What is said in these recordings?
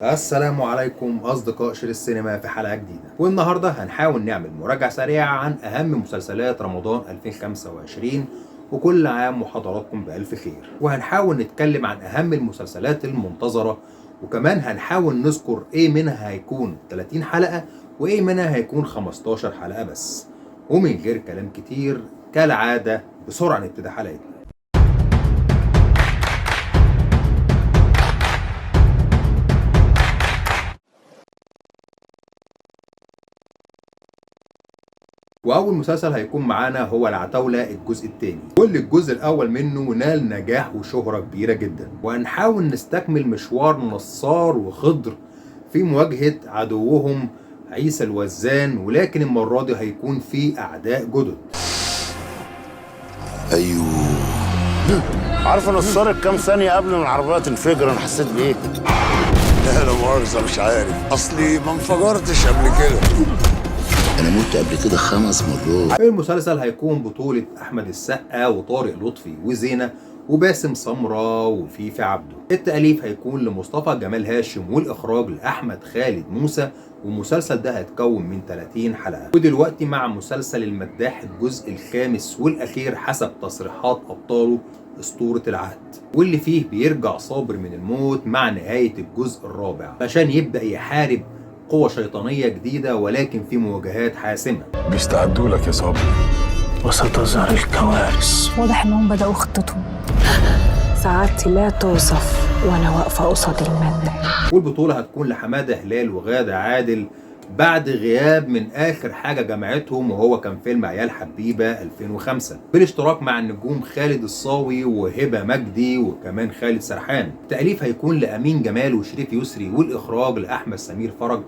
السلام عليكم أصدقاء شير السينما في حلقة جديدة، والنهاردة هنحاول نعمل مراجعة سريعة عن أهم مسلسلات رمضان 2025، وكل عام وحضراتكم بألف خير. وهنحاول نتكلم عن أهم المسلسلات المنتظرة، وكمان هنحاول نذكر إيه منها هيكون 30 حلقة وإيه منها هيكون 15 حلقة بس. ومن غير كلام كتير كالعادة بسرعة نبتدي حلقتنا. واول مسلسل هيكون معانا هو العتاولة الجزء الثاني، واللي الجزء الاول منه نال نجاح وشهرة كبيرة جدا، وهنحاول نستكمل مشوار نصار وخضر في مواجهة عدوهم عيسى الوزان، ولكن المرة دي هيكون في اعداء جدد. ايوه، عارف نصار كام ثانية قبل ما العربية تنفجر انا حسيت بايه؟ لا مؤاخذة مش عارف، اصلي ما انفجرتش قبل كده. انا مت قبل كده 5 مرات. المسلسل هيكون بطولة احمد السقا وطارق لطفي وزينة وباسم سمرة وفيفي عبده. التأليف هيكون لمصطفى جمال هاشم، والإخراج لأحمد خالد موسى، والمسلسل ده هيتكون من 30 حلقة. ودلوقتي مع مسلسل المداح الجزء الخامس والأخير حسب تصريحات أبطاله أسطورة العهد، واللي فيه بيرجع صابر من الموت مع نهاية الجزء الرابع عشان يبدأ يحارب قوة شيطانية جديدة، ولكن في مواجهات حاسمة. بيستعدوا لك يا صابر، وستظهر الكوارث. واضح انهم بدأوا خطتهم. سعادتي لا توصف وانا واقفة قصاد المادة. والبطولة هتكون لحمادة هلال وغادة عادل بعد غياب من آخر حاجة جمعتهم، وهو كان فيلم عيال حبيبة 2005، بالاشتراك مع النجوم خالد الصاوي وهبة مجدي وكمان خالد سرحان. التأليف هيكون لأمين جمال وشريف يسري، والإخراج لأحمد سمير فرج،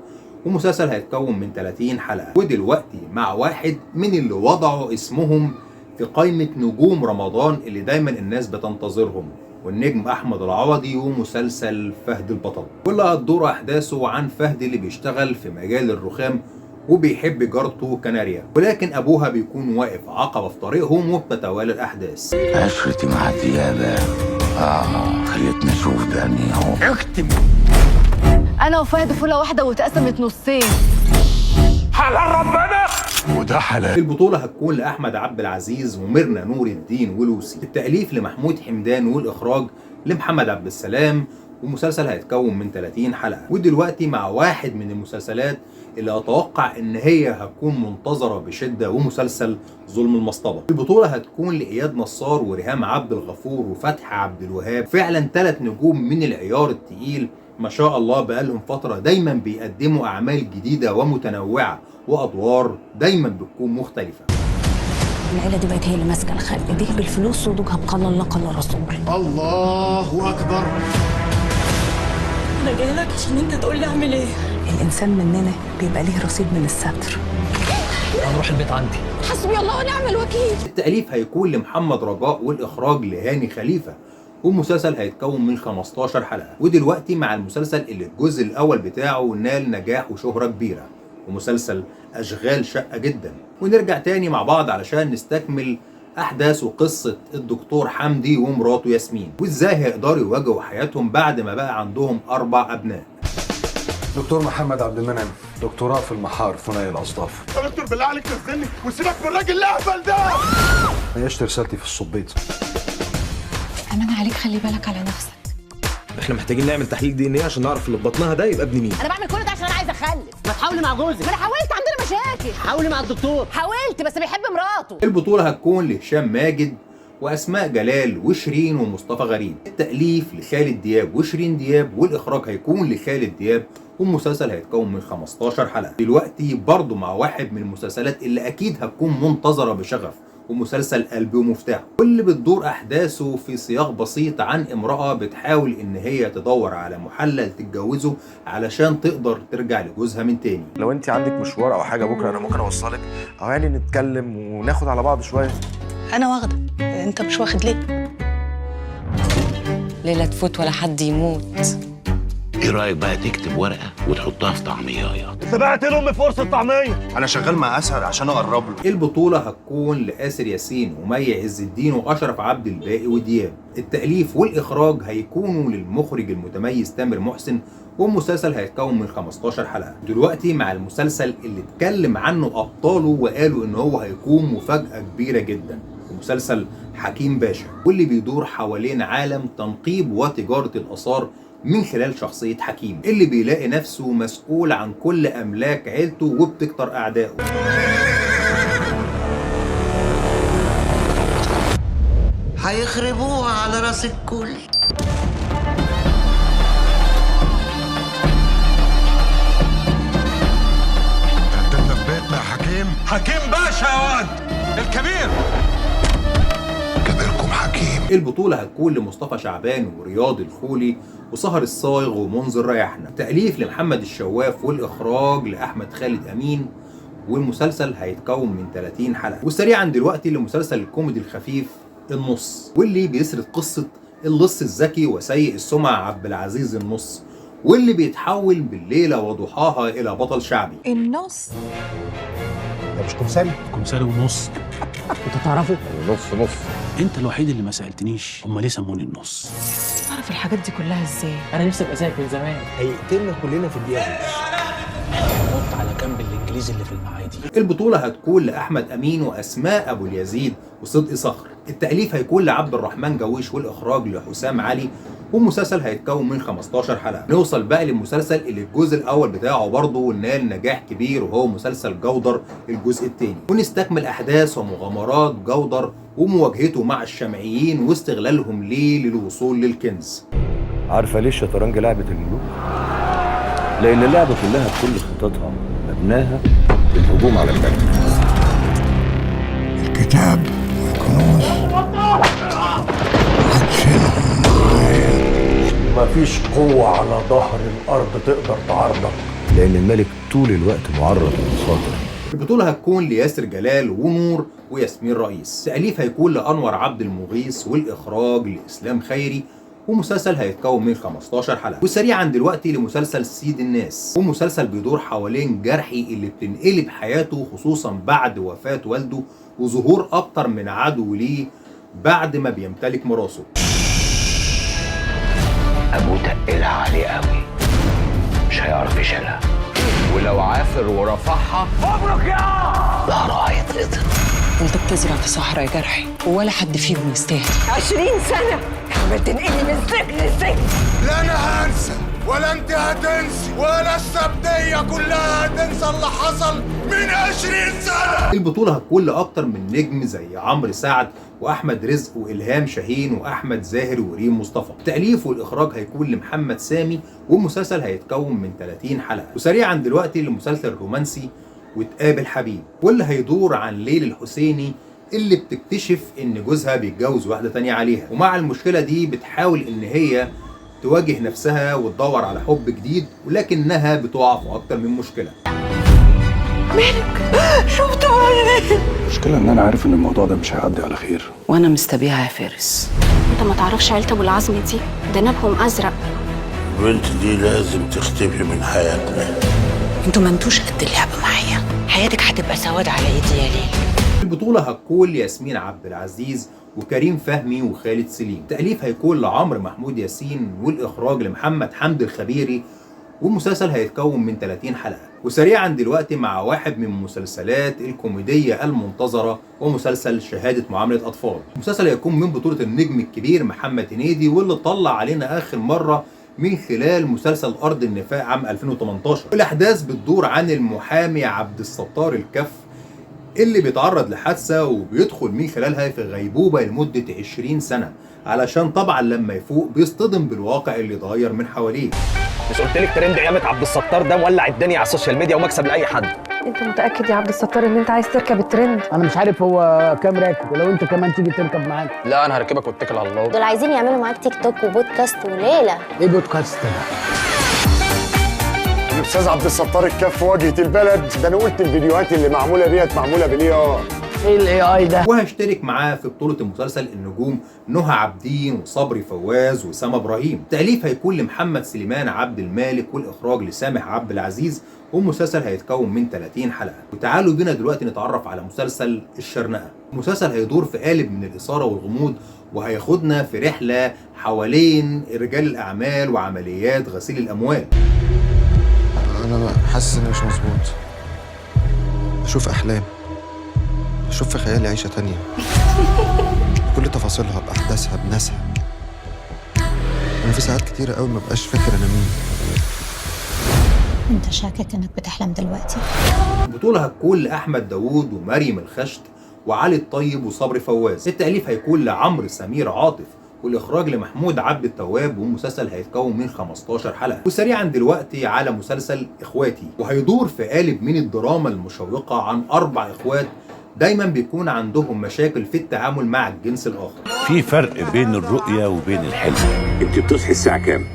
ومسلسل هيتكون من 30 حلقة. ودلوقتي مع واحد من اللي وضعوا اسمهم في قائمة نجوم رمضان اللي دايما الناس بتنتظرهم، والنجم احمد العوضي، ومسلسل فهد البطل، واللي هتدور احداثه عن فهد اللي بيشتغل في مجال الرخام وبيحب جارته كناريا، ولكن ابوها بيكون واقف عقبة في طريقهم وبتتوالى الاحداث. عشرتي مع ديابة خلتني اشوف باني اهو. اكتب. انا وفهد فوله واحده واتقسمت نصين. حلال ربنا وده حلال. البطولة هتكون لأحمد عبد العزيز وميرنا نور الدين ولوسي. التأليف لمحمود حمدان، والإخراج لمحمد عبد السلام، ومسلسل هيتكون من 30 حلقة. ودلوقتي مع واحد من المسلسلات اللي أتوقع إن هي هتكون منتظرة بشدة، ومسلسل ظلم المصطبة. البطولة هتكون لإياد نصار وريهام عبد الغفور وفتحي عبد الوهاب، فعلا 3 نجوم من العيار التقيل ما شاء الله، بقالهم فترة دايما بيقدموا أعمال جديدة ومتنوعة وأدوار دايما بتكون مختلفة. العيلة دي بقت هي اللي ماسكة الخلق دي بالفلوس، وزوجها بقال الله قال رسول. الله اكبر. انا جاي لك عشان انت تقول لي اعمل ايه. الإنسان مننا بيبقى ليه رصيد من الستر. هنروح البيت عندي. حسبي الله ونعم الوكيل. التأليف هيكون لمحمد رجاء، والإخراج لهاني خليفة، والمسلسل هيتكون من 15 حلقة. ودلوقتي مع المسلسل اللي الجزء الأول بتاعه نال نجاح وشهرة كبيرة، ومسلسل أشغال شقة جدا. ونرجع تاني مع بعض علشان نستكمل أحداث وقصة الدكتور حمدي ومراته ياسمين، وإزاي هيقدروا يواجهوا حياتهم بعد ما بقى عندهم 4 أبناء. دكتور محمد عبد المنعم، دكتوراه في المحار ثنائي الاصداف. يا دكتور بالله عليك نزلني وسيبك من الراجل الاهبل ده. ناقشت رسالتي في الصبيط. امان عليك، خلي بالك على نفسك. احنا محتاجين نعمل تحليل دي ان ايه عشان نعرف اللي في بطنها ده يبقى ابن مين. انا بعمل كل ده عشان انا عايزه اخلف. ما تحاولي مع جوزك. ما انا حاولت، عندنا مشاكل. حاولي مع الدكتور. حاولت بس بيحب مراته. البطولة هتكون لهشام ماجد وأسماء جلال وشيرين ومصطفى غريب. التأليف لخالد دياب وشيرين دياب، والإخراج هيكون لخالد دياب، والمسلسل هيتكون من 15 حلقة. دلوقتي برضو مع واحد من المسلسلات اللي أكيد هتكون منتظرة بشغف، ومسلسل قلبي ومفتاحه، واللي بتدور أحداثه في سياق بسيط عن امرأة بتحاول إن هي تدور على محلل تتجوزه علشان تقدر ترجع لجوزها من تاني. لو انت عندك مشوار او حاجه بكره انا ممكن اوصلك، او يعني نتكلم وناخد على بعض شويه. انا واخده، انت مش واخد ليه؟ ليلة تفوت ولا حد يموت. ايه رايك بقى تكتب ورقه وتحطها في طعميايه؟ انت بعت لامي فرصه طعميه. انا شغال مع اسهل عشان اقرب له. البطولة هتكون لآسر ياسين ومي عز الدين وأشرف عبد الباقي ودياب. التأليف والإخراج هيكونوا للمخرج المتميز تامر محسن، والمسلسل هيتكون من 15 حلقة. دلوقتي مع المسلسل اللي اتكلم عنه أبطاله وقالوا إن هو هيكون مفاجأة كبيرة جدا، مسلسل حكيم باشا، واللي بيدور حوالين عالم تنقيب وتجارة الآثار من خلال شخصية حكيم اللي بيلاقي نفسه مسؤول عن كل أملاك عيلته وبتكتر أعدائه. هيخربوها على راس الكل. انت في بيتنا يا حكيم؟ حكيم باشا يا واد الكبير. كبيركم حكيم. البطولة هتكون لمصطفى شعبان ورياض الخولي وسهر الصايغ ومنذر ريحنا، تأليف لمحمد الشواف والإخراج لأحمد خالد أمين، والمسلسل هيتكون من 30 حلقة. وسريعا دلوقتي لمسلسل الكوميدي الخفيف النص، واللي بيسرد قصة اللص الذكي وسيء السمعة عبد العزيز النص، واللي بيتحول بالليلة وضحاها إلى بطل شعبي. النص ده مش كمثري؟ كمثري ونص. انتوا تعرفوا؟ نص نص. انت الوحيد اللي ما سالتنيش هم ليه سموني النص. تعرف الحاجات دي كلها ازاي؟ انا نفسي ابقى زيك من زمان. هيقتلنا كلنا في الدقيقة. نط على جنب الانجليزي اللي في المعادي. البطولة هتكون لأحمد أمين وأسماء أبو اليزيد وصدقي صخر، التأليف هيكون لعبد الرحمن جويش والإخراج لحسام علي، والمسلسل هيتكون من 15 حلقة. نوصل بقى للمسلسل اللي الجزء الأول بتاعه برضه نال نجاح كبير، وهو مسلسل جودر الجزء الثاني، ونستكمل أحداث ومغامرات جودر ومواجهته مع الشمعيين واستغلالهم ليه للوصول للكنز. عارفة ليه الشطرنج لعبة الملوك؟ لأن اللعبة كلها بكل خططها مبناها بالهجوم على الملك. الكتاب والكنوز هتشيلهم معايا. مفيش قوة على ظهر الأرض تقدر تعرضك. لأن الملك طول الوقت معرض للمخاطر. البطولة هتكون لياسر جلال ونور وياسمين رئيس، تأليف هيكون لأنور عبد المغيث والإخراج لإسلام خيري، ومسلسل هيتكون من 15 حلقة. وسريعا دلوقتي لمسلسل سيد الناس، ومسلسل بيدور حوالين جرحي اللي بتنقلب حياته خصوصا بعد وفاة والده وظهور أكتر من عدو ليه بعد ما بيمتلك مراسه. ابوه تقلها عليه قوي، مش هيعرف يشيلها، ولو عافر ورفعها مبروك يا ظهره هيتقطع. انت بتزرع في صحراء يا جرحي، ولا حد فيهم يستاهل. 20 سنة بتنقلي من سجن لسجن. لا انا هنسى ولا انت هتنسي ولا السبدية كلها هتنسى اللي حصل من 20 سنة. البطولة هتكون لأكتر من نجم زي عمرو سعد وأحمد رزق وإلهام شاهين وأحمد زاهر وريم مصطفى. التأليف والإخراج هيكون لمحمد سامي، والمسلسل هيتكون من 30 حلقة. وسريعا دلوقتي لمسلسل رومانسي وتقابل حبيب، واللي هيدور عن ليلى الحسيني اللي بتكتشف إن جوزها بيتجوز واحدة تانية عليها، ومع المشكلة دي بتحاول إن هي تواجه نفسها وتدور على حب جديد، ولكنها بتقع في أكتر من مشكلة. مالك؟ شفت ولا؟ المشكلة إن أنا عارف إن الموضوع ده مش هيعدي على خير. وانا مستبيعة يا فارس. انت ما تعرفش عيلة ابو العزم دي، ده نبهم ازرق. البنت دي لازم تختفي من حياتنا. انتوا ما انتوش قد اللعبة معايا، حياتك هتبقى سواد على ايدي يا ليل. البطولة هتكون لياسمين عبد العزيز وكريم فهمي وخالد سليم، تأليف هيكون لعمرو محمود ياسين والإخراج لمحمد حمد الخبيري، والمسلسل هيتكون من 30 حلقة. وسريعا دلوقتي مع واحد من مسلسلات الكوميدية المنتظرة ومسلسل شهادة معاملة أطفال. المسلسل هيكون من بطولة النجم الكبير محمد هنيدي، واللي طلع علينا آخر مرة من خلال مسلسل أرض النفاق عام 2018. الأحداث بتدور عن المحامي عبد الستار الكف اللي بيتعرض لحادثة وبيدخل من خلالها في غيبوبة لمدة 20 سنة، علشان طبعا لما يفوق بيصطدم بالواقع اللي اتغير من حواليه. مش قلت لك ترند قيامة عبد الستار ده مولع الدنيا على السوشيال ميديا ومكسب لاي حد؟ انت متأكد يا عبد الستار ان انت عايز تركب الترند؟ انا مش عارف هو كام راكب، ولو انت كمان تيجي تركب معانا. لا انا هركبك واتكل على الله. دول عايزين يعملوا معاك تيك توك وبودكاست وليلة. ايه بودكاست ده؟ الاستاذ عبد الستار الكف واجهة البلد، ده انا قلت الفيديوهات اللي معمولة ديت معمولة بالاي اي. ايه الاي اي ده؟ وهشترك معاه في بطولة المسلسل النجوم نهى عابدين وصبري فواز وسام ابراهيم. التأليف هيكون لمحمد سليمان عبد المالك والإخراج لسامح عبد العزيز، والمسلسل هيتكون من 30 حلقة. وتعالوا بينا دلوقتي نتعرف على مسلسل الشرنقة. المسلسل هيدور في قالب من الإثارة والغموض، وهياخدنا في رحلة حوالين رجال الأعمال وعمليات غسيل الأموال. انا حاسس اني مش مظبوط. بشوف احلام، بشوف في خيالي عيشه تانية بكل تفاصيلها، باحداثها، بناسها. انا في ساعات كتيره قوي ما بقاش فاكر انا مين. انت شاكك انك بتحلم دلوقتي؟ البطولة هتكون لأحمد داوود ومريم الخشت وعلي الطيب وصبري فواز. التأليف هيكون لعمرو سمير عاطف، والإخراج لمحمود عبد التواب، والمسلسل هيتكون من 15 حلقة. وسريعا دلوقتي على مسلسل إخواتي، وهيدور في قالب من الدراما المشوقة عن 4 إخوات دايما بيكون عندهم مشاكل في التعامل مع الجنس الآخر. في فرق بين الرؤية وبين الحلم. انت بتصحي الساعة كام؟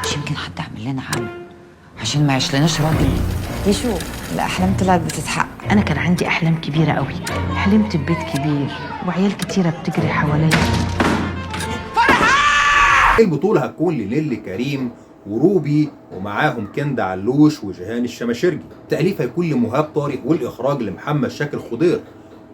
مش يمكن حد عمل لنا عمل عشان ما يعيشلناش راجل يشوف الأحلام طلعت بتتحقق. أنا كان عندي أحلام كبيرة قوي، حلمت ببيت كبير وعيال كتيرة بتجري حواليا. البطولة هتكون لنيلي كريم وروبي، ومعاهم كندا علوش وجيهان الشماشرجي. التأليف هيكون لمهاب طارق، والإخراج لمحمد شاكر خضير،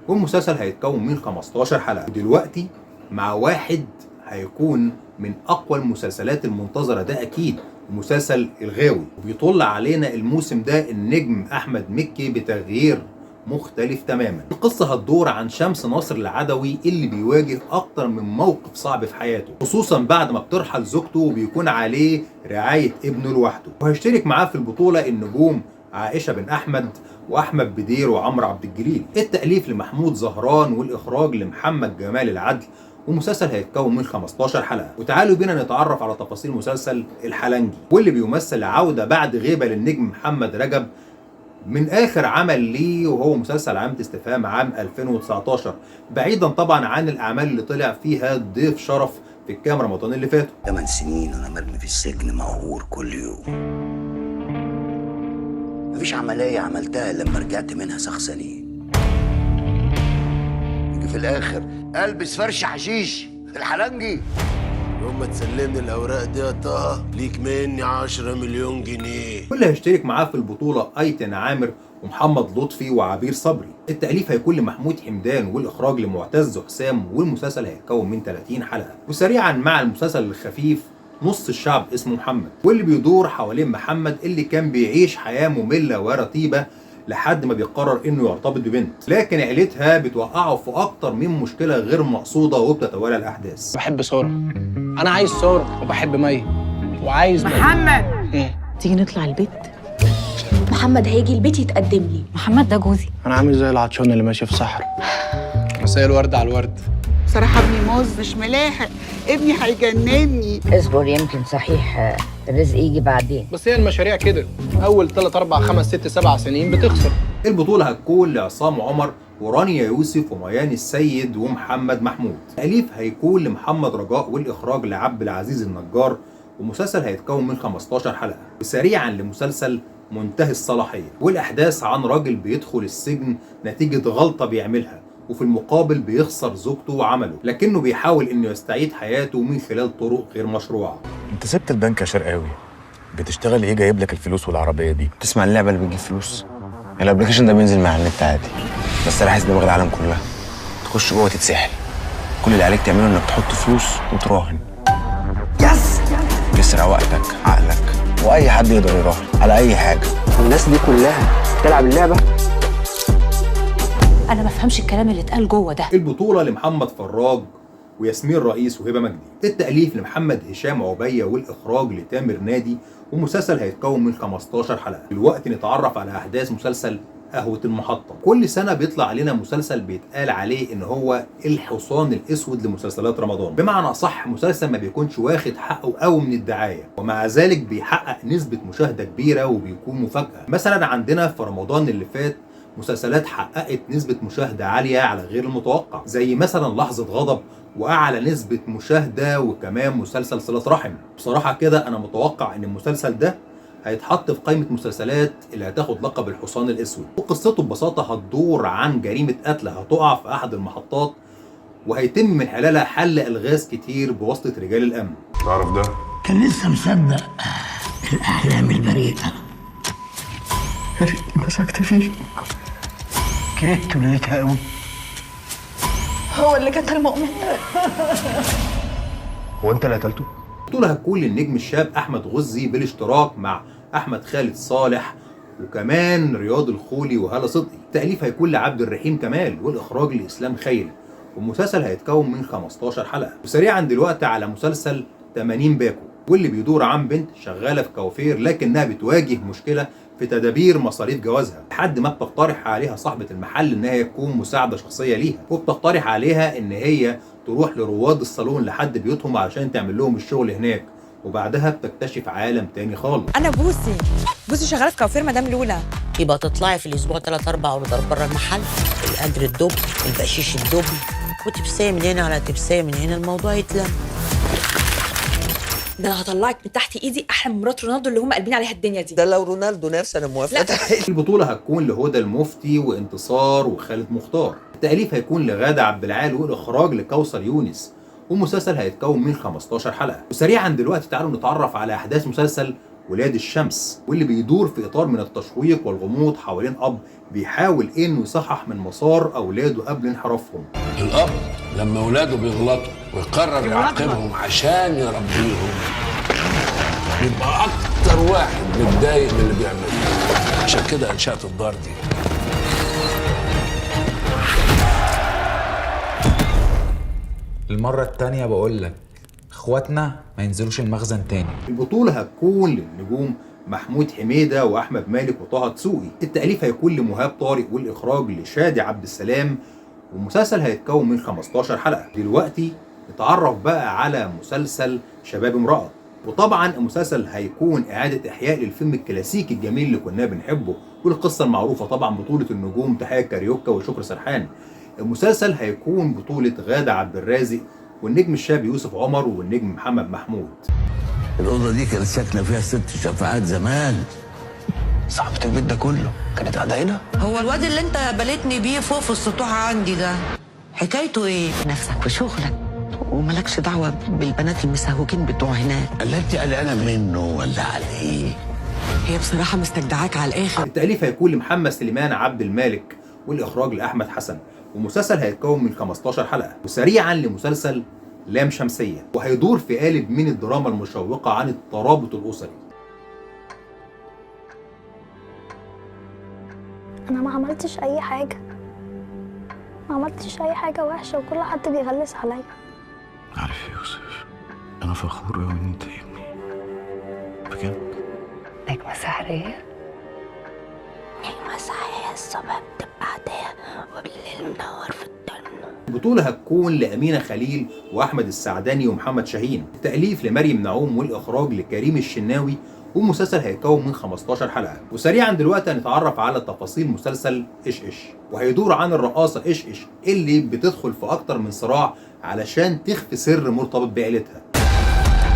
والمسلسل هيتكون من 15 حلقة. ودلوقتي مع واحد هيكون من أقوى المسلسلات المنتظرة، ده أكيد مسلسل الغاوي، وبيطل علينا الموسم ده النجم أحمد مكي بتغيير مختلف تماما. القصة هتدور عن شمس ناصر العدوي اللي بيواجه أكتر من موقف صعب في حياته، خصوصا بعد ما بترحل زوجته وبيكون عليه رعاية ابنه لوحده. وهيشترك معاه في البطولة النجوم عائشة بن أحمد وأحمد بدير وعمرو عبد الجليل. التأليف لمحمود زهران، والإخراج لمحمد جمال العدل، ومسلسل هيتكون من 15 حلقة. وتعالوا بينا نتعرف على تفاصيل مسلسل الحلنجي، واللي بيمثل عودة بعد غيبة للنجم محمد رجب من آخر عمل ليه، وهو مسلسل علامة استفهام عام 2019، بعيدا طبعا عن الأعمال اللي طلع فيها ضيف شرف في الكام رمضان اللي فاتوا. 8 سنين وانا مرمي في السجن مقهور كل يوم. مفيش عملية عملتها لما رجعت منها سخسانين. يجي في الآخر ألبس فرش حشيش الحلنجي. يوم ما تسلمني الأوراق دي يا طه ليك مني 10 مليون جنيه. واللي هيشترك معاه في البطولة أيتن عامر ومحمد لطفي وعبير صبري. التأليف هيكون لمحمود حمدان، والإخراج لمعتز حسام، والمسلسل هيتكون من 30 حلقة. وسريعا مع المسلسل الخفيف نص الشعب اسمه محمد، واللي بيدور حوالين محمد اللي كان بيعيش حياة مملة ورتيبة لحد ما بيقرر انه يرتبط ببنت، لكن عيلتها بتوقعه في اكتر من مشكلة غير مقصودة وبتتوالى الاحداث. بحب سارة، انا عايز سارة، وبحب مي، وعايز محمد تيجي نطلع البيت؟ محمد هيجي البيت يتقدم لي. محمد ده جوزي. انا عامل زي العطشان اللي ماشي في صحراء. مساء الورد على الورد. صراحة ابني موز مش ملاحق، ابني هيجنني. اصبر يمكن صحيح الرزق يجي بعدين. بس هي المشاريع كده، اول 3 4 5 6 7 سنين بتخسر. البطولة هتكون لعصام عمر ورانيا يوسف وميان السيد ومحمد محمود. التأليف هيكون لمحمد رجاء، والإخراج لعبد العزيز النجار، ومسلسل هيتكون من 15 حلقة. وسريعا لمسلسل منتهي الصلاحية، والأحداث عن راجل بيدخل السجن نتيجة غلطة بيعملها، وفي المقابل بيخسر زوجته وعمله، لكنه بيحاول انه يستعيد حياته من خلال طرق غير مشروعة. انت سبت البنك يا شرقاوي، بتشتغل ايه جايب لك الفلوس والعربية دي؟ تسمع اللعبة اللي بتجيب فلوس؟ الابلكيشن ده بينزل مع النت عادي، بس رايح دماغ العالم كلها. تخش جوه تتسحل، كل اللي عليك تعمله انك تحط فلوس وتراهن. يسرق وقتك، عقلك، واي حد يقدر يراهن على اي حاجة. الناس دي كلها تلعب اللعبة. انا ما بفهمش الكلام اللي اتقال جوه ده. البطولة لمحمد فراج وياسمين رئيس وهبة مجدي. التأليف لمحمد هشام عبية، والإخراج لتامر نادي، ومسلسل هيتكون من 15 حلقة. دلوقتي نتعرف على أحداث مسلسل قهوة المحطة. كل سنة بيطلع علينا مسلسل بيتقال عليه إن هو الحصان الأسود لمسلسلات رمضان، بمعنى أصح مسلسل ما بيكونش واخد حقه أو من الدعاية، ومع ذلك بيحقق نسبة مشاهدة كبيرة وبيكون مفاجأة. مثلا عندنا في رمضان اللي فات مسلسلات حققت نسبة مشاهدة عالية على غير المتوقع، زي مثلا لحظة غضب، وأعلى نسبة مشاهدة، وكمان مسلسل صلة رحم. بصراحة كده أنا متوقع إن المسلسل ده هيتحط في قائمة مسلسلات اللي هتاخد لقب الحصان الأسود. وقصته ببساطة هتدور عن جريمة قتل هتقع في أحد المحطات، وهيتم من خلالها حل ألغاز كتير بواسطة رجال الأمن. تعرف ده؟ كان لسه مصدق الأحلام البريئة. مسكت فيه كرهته لقيتها قوي. هو اللي قتل مؤمن. هو انت اللي قتلته؟ البطولة هتكون للنجم الشاب أحمد غزي بالاشتراك مع أحمد خالد صالح وكمان رياض الخولي وهالة صدقي. التأليف هيكون لعبد الرحيم كمال والإخراج لإسلام خيري، والمسلسل هيتكون من 15 حلقة. وسريعا دلوقتي على مسلسل 80 باكو، واللي بيدور عن بنت شغالة في كوافير لكنها بتواجه مشكلة في تدابير مصاريف جوازها، لحد ما بتقترح عليها صاحبة المحل ان هي تكون مساعدة شخصية ليها، وبتقترح عليها ان هي تروح لرواد الصالون لحد بيوتهم علشان تعمل لهم الشغل هناك، وبعدها بتكتشف عالم تاني خالص. انا بوسي شغاله في كوافير مدام لولا. يبقى تطلعي في الاسبوع 3-4 اوردر بره المحل، القدر الدبل، البقشيش الدبل، وتبسايه من هنا على تبسايه من هنا، الموضوع يتلم. ده انا هطلعك من تحت ايدي احلى من مرات رونالدو اللي هم قلبين عليها الدنيا دي. ده لو رونالدو نفسه انا موافقه. البطولة هتكون لهدى المفتي وانتصار وخالد مختار. التأليف هيكون لغادة عبد العال والإخراج لكوثر يونس، والمسلسل هيتكون من 15 حلقة. وسريعا دلوقتي تعالوا نتعرف على أحداث مسلسل ولاد الشمس، واللي بيدور في إطار من التشويق والغموض حوالين أب بيحاول إنه يصحح من مسار أولاده قبل انحرافهم. الأب لما أولاده بيغلطوا ويقرر يعاقبهم عشان يربيهم، يبقى أكتر واحد متضايق من اللي بيعمله. عشان كده أنشأت الدار دي. المرة التانية بقول لك اخواتنا ما ينزلوش المخزن تاني. البطولة هتكون للنجوم محمود حميدة وأحمد مالك وطه دسوقي. التأليف هيكون لمهاب طارق والإخراج لشادي عبد السلام، والمسلسل هيتكون من 15 حلقة. دلوقتي نتعرف بقى على مسلسل شباب امرأة، وطبعا المسلسل هيكون إعادة إحياء للفيلم الكلاسيكي الجميل اللي كنا بنحبه، والقصة المعروفة طبعا بطولة النجوم تحية كاريوكا وشكر سرحان. المسلسل هيكون بطولة غادة عبد الرازق والنجم الشاب يوسف عمر والنجم محمد محمود. الأوضة دي كانت ساكنة فيها 6 شفاعات زمان. صاحبة البيت ده كله كانت قاعدة هنا. هو الواد اللي انت بلتني بيه فوق في السطوح عندي ده حكايته ايه؟ نفسك وشغلك وملكش دعوة بالبنات المسهوكين بتوع هناك. اللي انت قلقانة منه ولا عليه؟ هي بصراحة مستجدعاك على الآخر. التأليف هيكون لمحمد سليمان عبد المالك والإخراج لأحمد حسن، والمسلسل هيتكون من 15 حلقة. وسريعا لمسلسل لام شمسية، وهيدور في قالب من الدراما المشوقة عن الترابط الأسري. أنا ما عملتش أي حاجة، ما عملتش أي حاجة وحشة، وكل حد بيغلس عليا. عارف يا يوسف، أنا فخور أوي إن أنت ابني بجد. نجمة سحرية، نجمة سحرية الصبح بتبقى عادية وبالليل منور في الضلمة. البطولة هتكون لأمينة خليل وأحمد السعداني ومحمد شاهين. التأليف لمريم نعوم والإخراج لكريم الشناوي، والمسلسل هيتكون من 15 حلقة. وسريعا دلوقتي هنتعرف على تفاصيل مسلسل إيش إيش، وهيدور عن الرقاصة إيش إيش اللي بتدخل في أكتر من صراع علشان تخفي سر مرتبط بعيلتها.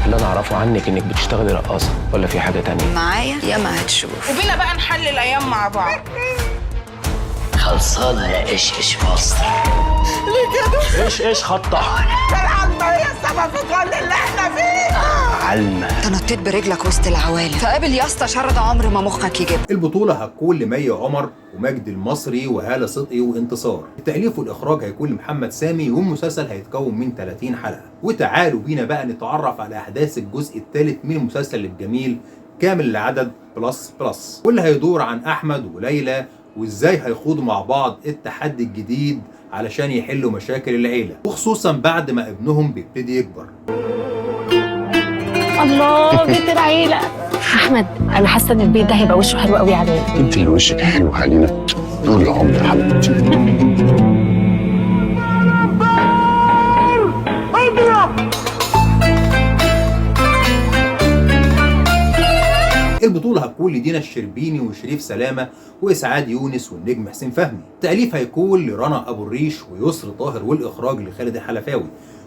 اللي انا اعرفه عنك انك بتشتغلي رقاصه، ولا في حاجه تانية؟ معايا يا ما هتشوف. وبينا بقى نحل الايام مع بعض. خلصانة يا إيش مصر. ليه كده؟ ايش خط احمر. العظمة هي السبب في كل اللي احنا فيه. علمة. انت نطيت برجلك وسط العوالم، فقابل يا اسطى شر ده عمر ما مخك يجيب. البطولة هتكون لمي عمر ومجد المصري وهالة صدقي وانتصار. التأليف والإخراج هيكون لمحمد سامي، والمسلسل هيتكون من 30 حلقة. وتعالوا بينا بقى نتعرف على أحداث الجزء الثالث من المسلسل الجميل كامل العدد بلس بلس، واللي هيدور عن أحمد وليلى وإزاي هيخوضوا مع بعض التحدي الجديد علشان يحلوا مشاكل العيلة، وخصوصا بعد ما ابنهم بيبتدي يكبر. الله بيت العيلة. أحمد أنا حاسة إن البيت ده هيبقى وشه حلو قوي عليا. انت اللي وشك حلو علينا طول العمر يا حبيبتي. البطولة هتكون لدينا الشربيني وشريف سلامة وإسعاد يونس والنجم حسين فهمي. التأليف هيكون لرنا أبو الريش ويسر طاهر، والإخراج لخالد الحلفاوي،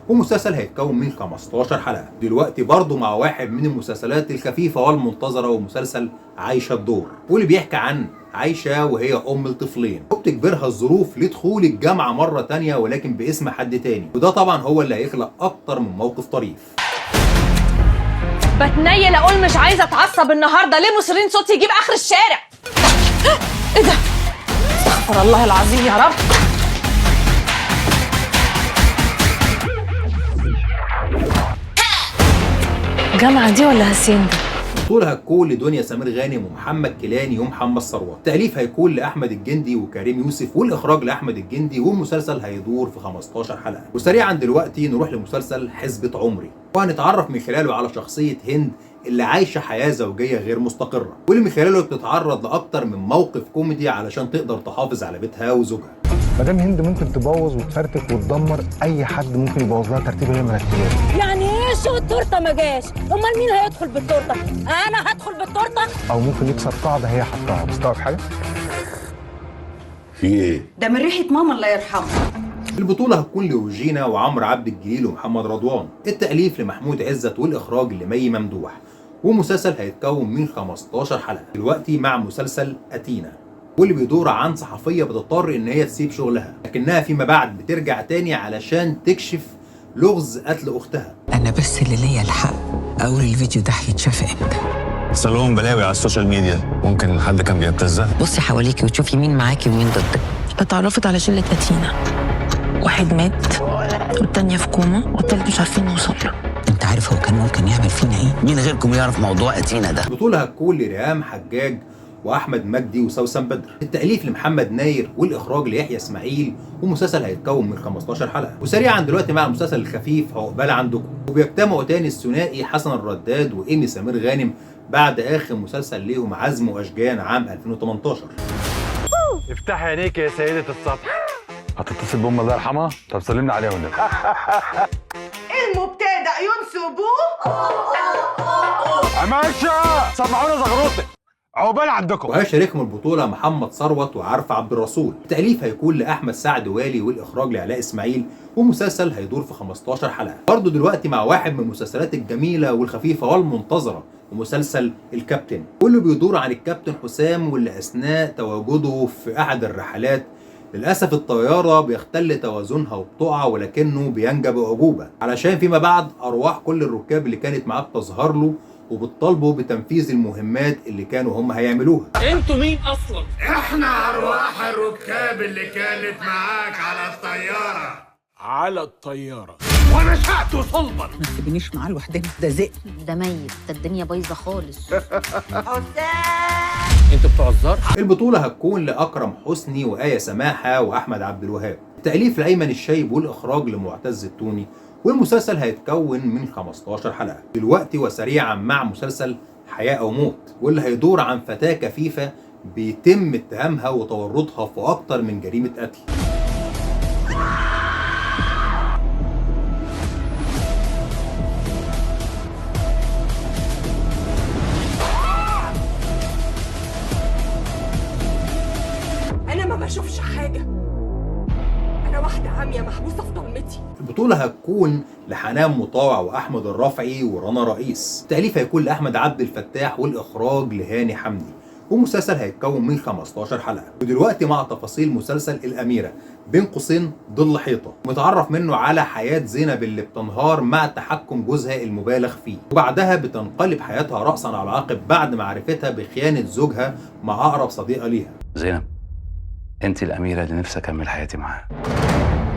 والمسلسل هيتكون من 15 حلقة. دلوقتي برضو مع واحد من المسلسلات الخفيفة والمنتظرة، ومسلسل عايشة الدور، واللي بيحكي عن عايشة وهي أم لطفلين، وبتجبرها الظروف لدخول الجامعة مرة تانية ولكن باسم حد تاني، وده طبعا هو اللي هيخلق أكتر من موقف طريف. بتنيل اقول مش عايزه اتعصب النهارده، ليه مصرين صوتي يجيب اخر الشارع؟ ايه ده؟ استغفر الله العظيم يا رب. جامعة دي ولا هاسيندا؟ بطولها هتكون لدنيا سمير غانم ومحمد كيلاني ومحمد ثروت. التأليف هيكون لأحمد الجندي وكريم يوسف، والإخراج لأحمد الجندي، والمسلسل هيدور في 15 حلقة. وسريعا دلوقتي نروح لمسلسل حسبة عمري، وهنتعرف من خلاله على شخصية هند اللي عايشة حياة زوجية غير مستقرة، واللي من خلاله بتتعرض لأكتر من موقف كوميدي علشان تقدر تحافظ على بيتها وزوجها. مدام هند ممكن تبوظ وتفرتك وتدمر اي حد ممكن يبوظ لها ترتيب هي مرتباه. يعني ايه شو التورته ما جاش؟ امال مين هيدخل بالتورته؟ انا هدخل بالتورته؟ او ممكن يكسر قاعده هي حطها. مستوعب حاجه؟ في ايه؟ ده من ريحه ماما الله يرحمها. البطولة هتكون لروجينا وعمرو عبد الجليل ومحمد رضوان، التأليف لمحمود عزت، والإخراج لمي ممدوح، ومسلسل هيتكون من 15 حلقة. دلوقتي مع مسلسل أتينا، واللي بيدور عن صحفية بتضطر إن هي تسيب شغلها، لكنها فيما بعد بترجع تاني علشان تكشف لغز قتل أختها. انا بس اللي ليا الحق اقول الفيديو ده هيتشاف امتى. صالون بلاوي على السوشيال ميديا، ممكن حد كان بيبتزها. بصي حواليكي وتشوفي مين معاكي ومين ضدك. اتعرفت على شله اتينا، واحد مات والتانية في كوما والتالت مش عارفين نوصل له. انت عارف هو كان ممكن يعمل فينا ايه؟ مين غيركم يعرف موضوع اتينا ده؟ البطولة هتكون لريهام حجاج واحمد مجدي وسوسن بدر، التأليف لمحمد ناير، والإخراج ليحيى اسماعيل، ومسلسل هيتكون من 15 حلقة. وسريعا دلوقتي مع المسلسل الخفيف عقبال عندكم، وبيجتمعوا تاني الثنائي حسن الرداد وإيمي سمير غانم بعد آخر مسلسل ليهم عزم وأشجان عام 2018. افتحي عينيك يا سيدة السطح. هتتصل بأم الله يرحمها؟ طب سلمنا عليها والنبي. المبتدأ ينسبوه. عماشة سمعونا زغروطك. عقبال عندكم. وهيشاركهم البطولة محمد ثروت وعارفة عبد الرسول. التأليف هيكون لأحمد سعد والي، والإخراج لعلاء إسماعيل، ومسلسل هيدور في 15 حلقة. برضه دلوقتي مع واحد من المسلسلات الجميلة والخفيفة والمنتظرة، ومسلسل الكابتن، واللي بيدور عن الكابتن حسام، واللي أثناء تواجده في أحد الرحلات للأسف الطيارة بيختل توازنها وبتقع، ولكنه بينجى بأعجوبة علشان فيما بعد أرواح كل الركاب اللي كانت معاه بتظهر له وبتطالبه بتنفيذ المهمات اللي كانوا هم هيعملوها. انتوا مين اصلا؟ احنا ارواح الركاب اللي كانت معاك على الطيارة. على الطيارة ونشأت صلبا. ما تسيبنيش معاه لوحدنا، ده ذئب. ده ميت، ده الدنيا بايظه خالص. انتوا بتوع الزار. البطولة هتكون لأكرم حسني وآية سماحة وأحمد عبد الوهاب، التأليف لأيمن الشايب، والإخراج لمعتز التوني، والمسلسل هيتكون من 15 حلقة. دلوقتي وسريعا مع مسلسل حياة أو موت، واللي هيدور عن فتاة كفيفة بيتم اتهامها وتورطها في أكتر من جريمة قتل. أنا ما بشوفش حاجة، أنا واحدة عامية محبوسة في ضلمتي. البطولة هتكون لحنان مطاوع وأحمد الرافعي ورنا رئيس، التأليف هيكون لأحمد عبد الفتاح، والإخراج لهاني حمدي، ومسلسل هيتكون من 15 حلقة. ودلوقتي مع تفاصيل مسلسل الأميرة بين قوسين ظل حيطة، متعرف منه على حياة زينب اللي بتنهار مع تحكم جوزها المبالغ فيه، وبعدها بتنقلب حياتها رأسا على عقب بعد معرفتها بخيانة زوجها مع أقرب صديقة ليها. زينب، انت الأميرة اللي نفسي أكمل حياتي معاها.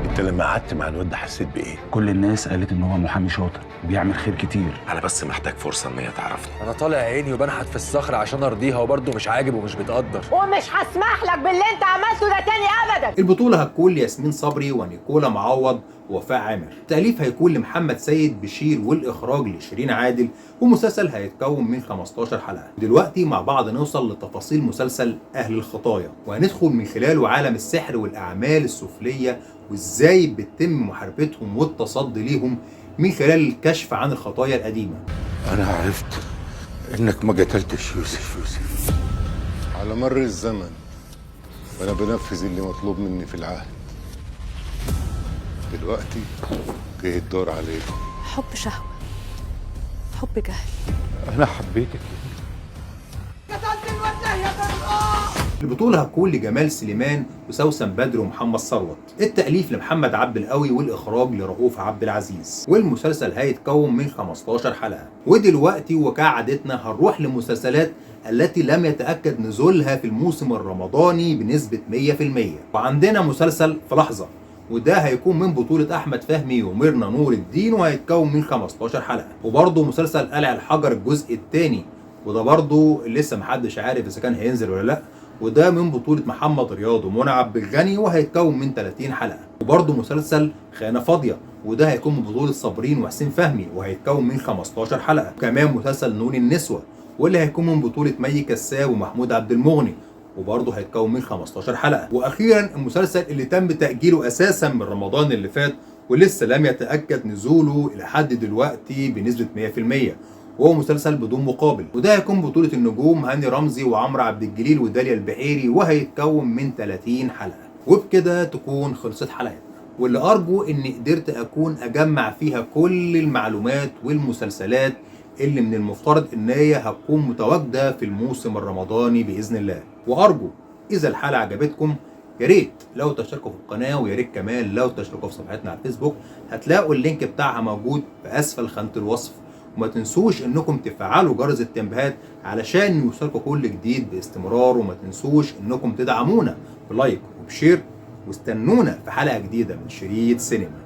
انت لما قعدت مع الواد ده حسيت بايه؟ كل الناس قالت ان هو محامي شاطر بيعمل خير كتير. انا بس محتاج فرصه ان هي تعرفني. انا طالع عيني وبنحت في الصخر عشان ارضيها، وبرضه مش عاجب ومش بتقدر. ومش هسمح لك باللي انت عملته ده تاني ابدا. البطولة هتكون لياسمين صبري ونيكولا معوض ووفاء عامر، التأليف هيكون لمحمد سيد بشير، والإخراج لشيرين عادل، ومسلسل هيتكون من 15 حلقة. دلوقتي مع بعض نوصل لتفاصيل مسلسل أهل الخطايا، وهندخل من خلاله عالم السحر والأعمال السفلية، وإزاي بتتم محاربتهم والتصدي ليهم من خلال الكشف عن الخطايا القديمة. انا عرفت انك ما قتلتش يوسف. على مر الزمن وانا بنفذ اللي مطلوب مني في العهد. دلوقتي جه الدور عليكم. حب شهوة، حب جهل. انا حبيتك. قتلت الواد يا البطولة هتكون لجمال سليمان وسوسن بدر ومحمد ثروت، التأليف لمحمد عبد القوي والإخراج لرؤوف عبد العزيز، والمسلسل هيتكون من 15 حلقة. ودلوقتي وكعادتنا هنروح للمسلسلات التي لم يتأكد نزولها في الموسم الرمضاني بنسبة 100%. وعندنا مسلسل في لحظة، وده هيكون من بطولة أحمد فهمي وميرنا نور الدين، وهيتكون من 15 حلقة. وبرضه مسلسل قلع الحجر الجزء الثاني، وده برضه لسه محدش عارف إذا كان هينزل ولا لأ، وده من بطولة محمد رياض ومنى عبد الغني، وهيتكون من 30 حلقة. وبرضه مسلسل خانة فاضية، وده هيكون من بطولة صابرين وحسين فهمي، وهيتكون من 15 حلقة. وكمان مسلسل نون النسوة، واللي هيكون من بطولة مي كساب ومحمود عبد المغني، وبرضه هيتكون من 15 حلقة. واخيرا المسلسل اللي تم تأجيله اساسا من رمضان اللي فات ولسه لم يتأكد نزوله الى حد دلوقتي بنسبة 100%، وهو مسلسل بدون مقابل، وده هيكون بطولة النجوم هاني رمزي وعمرو عبد الجليل وداليا البحيري، وهيتكون من 30 حلقة. وبكده تكون خلصت حلقتنا، واللي ارجو اني قدرت اكون اجمع فيها كل المعلومات والمسلسلات اللي من المفترض ان هي هتكون متواجده في الموسم الرمضاني باذن الله. وارجو اذا الحلقه عجبتكم يا ريت لو تشتركوا في القناه، ويا ريت كمان لو تشتركوا في صفحتنا على الفيسبوك، هتلاقوا اللينك بتاعها موجود في اسفل خانه الوصف. وما تنسوش انكم تفعلوا جرس التنبيهات علشان يوصلكوا كل جديد باستمرار. وما تنسوش انكم تدعمونا بلايك وبشير، واستنونا في حلقه جديده من شريط سينما.